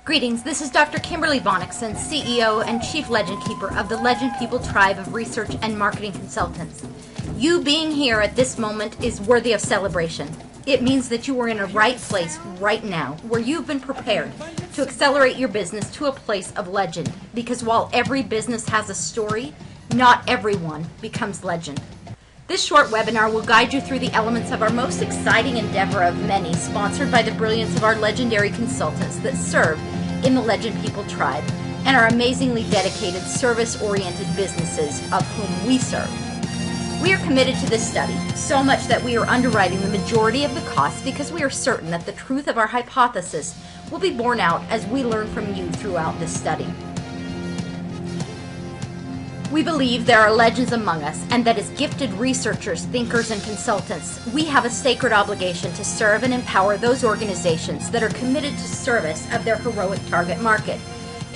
Greetings, this is Dr. Kimberly Bonnickson, CEO and Chief Legend Keeper of the Legend People Tribe of Research and Marketing Consultants. You being here at this moment is worthy of celebration. It means that you are in a right place right now, where you've been prepared to accelerate your business to a place of legend. Because while every business has a story, not everyone becomes legend. This short webinar will guide you through the elements of our most exciting endeavor of many, sponsored by the brilliance of our legendary consultants that serve in the Legend People Tribe and our amazingly dedicated service-oriented businesses of whom we serve. We are committed to this study, so much that we are underwriting the majority of the costs because we are certain that the truth of our hypothesis will be borne out as we learn from you throughout this study. We believe there are legends among us, and that as gifted researchers, thinkers, and consultants, we have a sacred obligation to serve and empower those organizations that are committed to service of their heroic target market.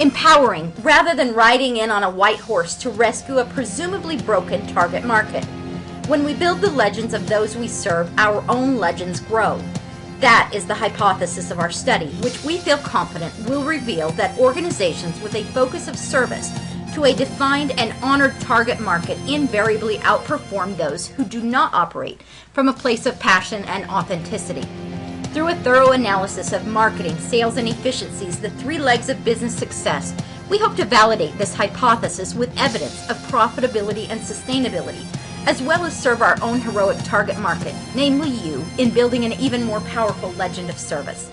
Empowering rather than riding in on a white horse to rescue a presumably broken target market. When we build the legends of those we serve, our own legends grow. That is the hypothesis of our study, which we feel confident will reveal that organizations with a focus of service to a defined and honored target market invariably outperform those who do not operate from a place of passion and authenticity. Through a thorough analysis of marketing, sales, and efficiencies, the three legs of business success, we hope to validate this hypothesis with evidence of profitability and sustainability, as well as serve our own heroic target market, namely you, in building an even more powerful legend of service.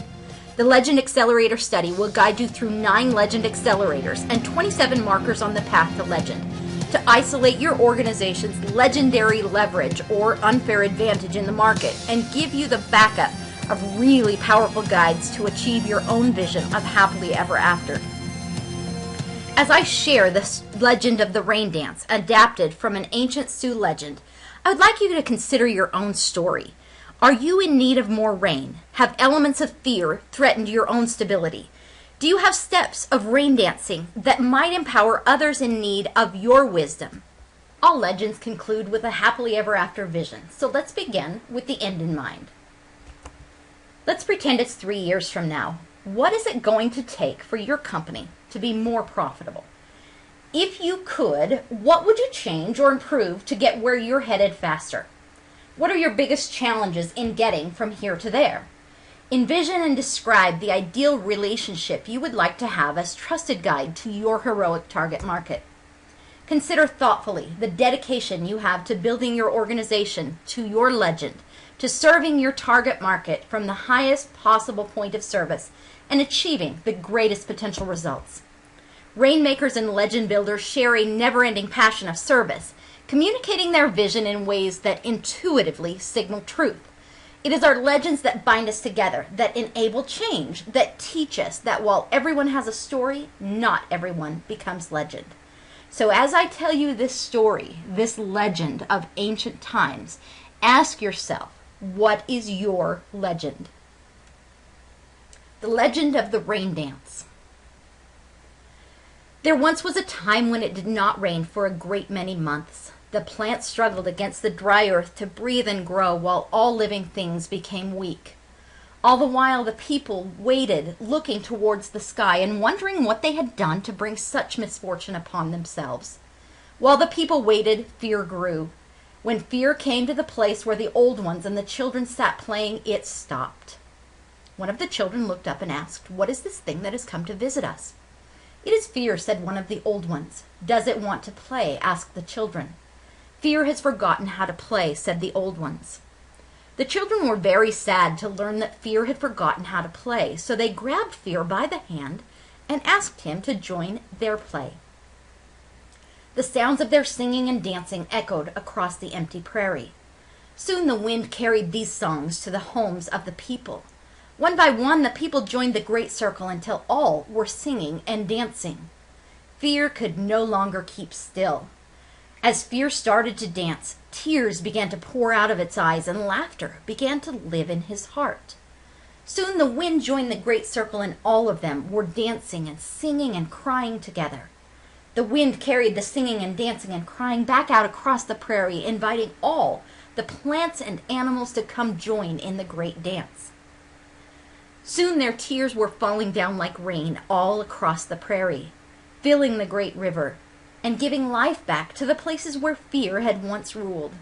The Legend Accelerator study will guide you through 9 legend accelerators and 27 markers on the path to legend to isolate your organization's legendary leverage or unfair advantage in the market and give you the backup of really powerful guides to achieve your own vision of happily ever after. As I share this legend of the rain dance, adapted from an ancient Sioux legend, I would like you to consider your own story. Are you in need of more rain? Have elements of fear threatened your own stability? Do you have steps of rain dancing that might empower others in need of your wisdom? All legends conclude with a happily ever after vision, so let's begin with the end in mind. Let's pretend it's 3 years from now. What is it going to take for your company to be more profitable? If you could, what would you change or improve to get where you're headed faster? What are your biggest challenges in getting from here to there? Envision and describe the ideal relationship you would like to have as trusted guide to your heroic target market. Consider thoughtfully the dedication you have to building your organization to your legend, to serving your target market from the highest possible point of service and achieving the greatest potential results. Rainmakers and legend builders share a never-ending passion of service, communicating their vision in ways that intuitively signal truth. It is our legends that bind us together, that enable change, that teach us that while everyone has a story, not everyone becomes legend. So as I tell you this story, this legend of ancient times, ask yourself, what is your legend? The legend of the rain dance. There once was a time when it did not rain for a great many months. The plants struggled against the dry earth to breathe and grow while all living things became weak. All the while the people waited, looking towards the sky and wondering what they had done to bring such misfortune upon themselves. While the people waited, fear grew. When fear came to the place where the old ones and the children sat playing, it stopped. One of the children looked up and asked, "What is this thing that has come to visit us?" "It is fear," said one of the old ones. "Does it want to play?" asked the children. "Fear has forgotten how to play," said the old ones. The children were very sad to learn that fear had forgotten how to play, so they grabbed fear by the hand and asked him to join their play. The sounds of their singing and dancing echoed across the empty prairie. Soon the wind carried these songs to the homes of the people. One by one, the people joined the great circle until all were singing and dancing. Fear could no longer keep still. As fear started to dance, tears began to pour out of its eyes and laughter began to live in his heart. Soon the wind joined the great circle and all of them were dancing and singing and crying together. The wind carried the singing and dancing and crying back out across the prairie, inviting all the plants and animals to come join in the great dance. Soon their tears were falling down like rain all across the prairie, filling the great river, and giving life back to the places where fear had once ruled.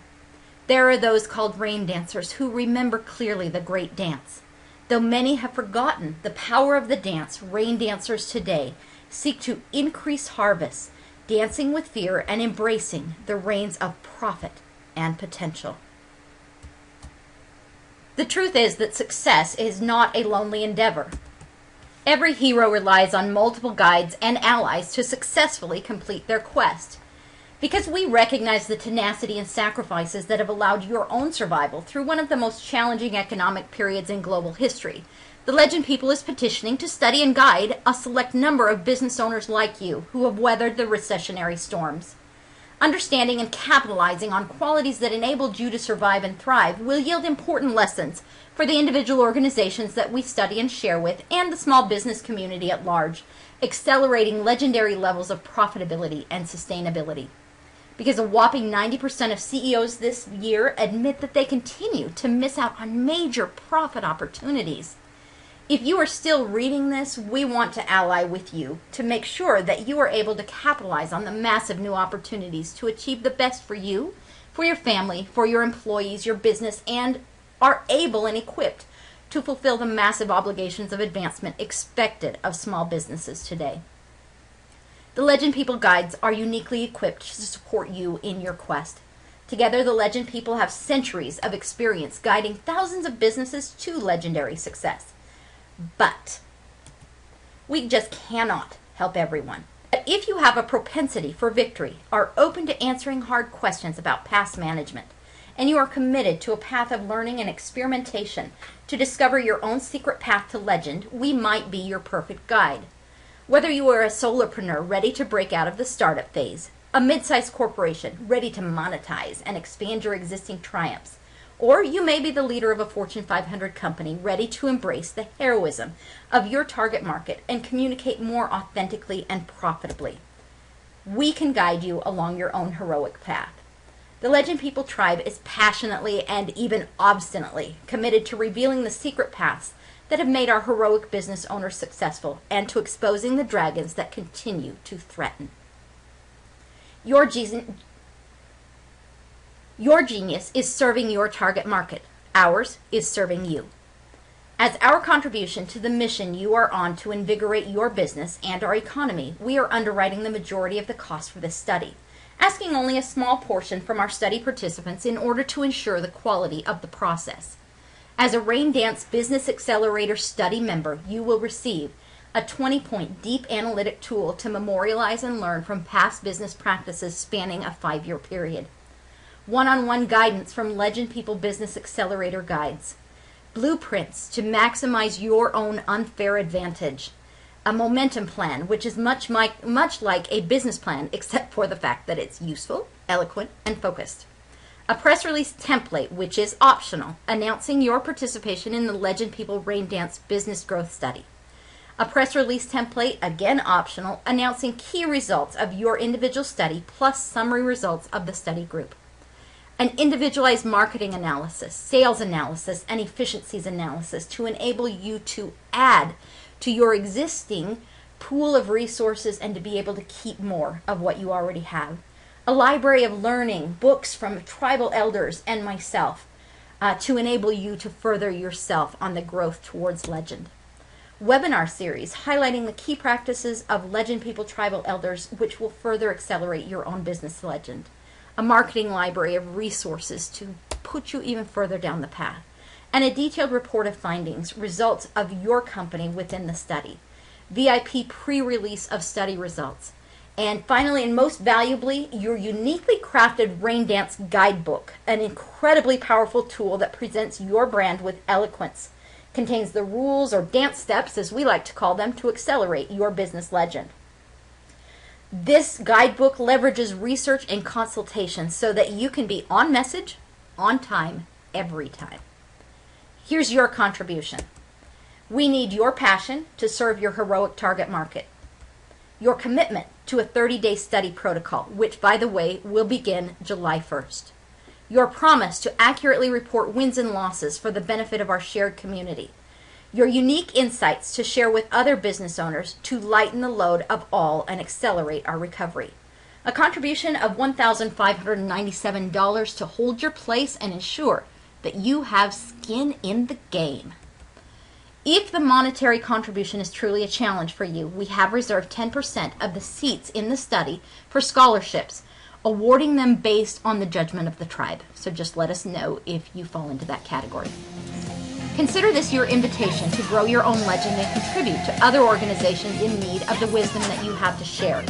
There are those called rain dancers who remember clearly the great dance. Though many have forgotten the power of the dance, rain dancers today seek to increase harvests, dancing with fear and embracing the rains of profit and potential. The truth is that success is not a lonely endeavor. Every hero relies on multiple guides and allies to successfully complete their quest. Because we recognize the tenacity and sacrifices that have allowed your own survival through one of the most challenging economic periods in global history, the Legend People is petitioning to study and guide a select number of business owners like you who have weathered the recessionary storms. Understanding and capitalizing on qualities that enabled you to survive and thrive will yield important lessons for the individual organizations that we study and share with and the small business community at large, accelerating legendary levels of profitability and sustainability. Because a whopping 90% of CEOs this year admit that they continue to miss out on major profit opportunities. If you are still reading this, we want to ally with you to make sure that you are able to capitalize on the massive new opportunities to achieve the best for you, for your family, for your employees, your business, and are able and equipped to fulfill the massive obligations of advancement expected of small businesses today. The Legend People Guides are uniquely equipped to support you in your quest. Together, the Legend People have centuries of experience guiding thousands of businesses to legendary success. But we just cannot help everyone. But if you have a propensity for victory, are open to answering hard questions about past management, and you are committed to a path of learning and experimentation to discover your own secret path to legend, we might be your perfect guide. Whether you are a solopreneur ready to break out of the startup phase, a mid-sized corporation ready to monetize and expand your existing triumphs, or you may be the leader of a Fortune 500 company ready to embrace the heroism of your target market and communicate more authentically and profitably. We can guide you along your own heroic path. The Legend People Tribe is passionately and even obstinately committed to revealing the secret paths that have made our heroic business owners successful and to exposing the dragons that continue to threaten. Your genius is serving your target market. Ours is serving you. As our contribution to the mission you are on to invigorate your business and our economy, we are underwriting the majority of the cost for this study, asking only a small portion from our study participants in order to ensure the quality of the process. As a Rain Dance Business Accelerator study member, you will receive a 20-point deep analytic tool to memorialize and learn from past business practices spanning a 5-year period. One-on-one guidance from Legend People Business Accelerator guides. Blueprints to maximize your own unfair advantage. A momentum plan, which is much like a business plan, except for the fact that it's useful, eloquent, and focused. A press release template, which is optional, announcing your participation in the Legend People Rain Dance Business Growth Study. A press release template, again optional, announcing key results of your individual study plus summary results of the study group. An individualized marketing analysis, sales analysis, and efficiencies analysis to enable you to add to your existing pool of resources and to be able to keep more of what you already have. A library of learning, books from tribal elders and myself to enable you to further yourself on the growth towards legend. Webinar series highlighting the key practices of Legend People tribal elders which will further accelerate your own business legend. A marketing library of resources to put you even further down the path, and a detailed report of findings, results of your company within the study, VIP pre-release of study results, and finally and most valuably, your uniquely crafted Rain Dance Guidebook, an incredibly powerful tool that presents your brand with eloquence, contains the rules or dance steps, as we like to call them, to accelerate your business legend. This guidebook leverages research and consultation so that you can be on message, on time, every time. Here's your contribution. We need your passion to serve your heroic target market. Your commitment to a 30-day study protocol, which, by the way, will begin July 1st. Your promise to accurately report wins and losses for the benefit of our shared community. your unique insights to share with other business owners to lighten the load of all and accelerate our recovery. A contribution of $1,597 to hold your place and ensure that you have skin in the game. If the monetary contribution is truly a challenge for you, we have reserved 10% of the seats in the study for scholarships, awarding them based on the judgment of the tribe. So just let us know if you fall into that category. Consider this your invitation to grow your own legend and contribute to other organizations in need of the wisdom that you have to share.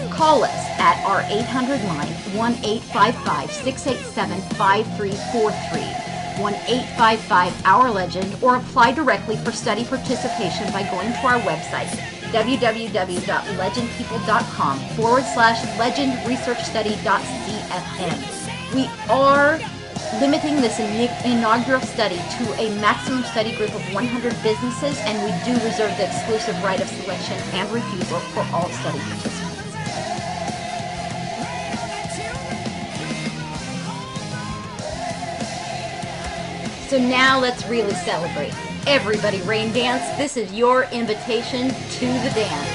Call us at our 800 line, 1-855-687-5343. 1-855-OUR-LEGEND, or apply directly for study participation by going to our website, www.legendpeople.com/legendresearchstudy.cfn. We are limiting this inaugural study to a maximum study group of 100 businesses, and we do reserve the exclusive right of selection and refusal for all study participants. So now let's really celebrate. Everybody rain dance. This is your invitation to the dance.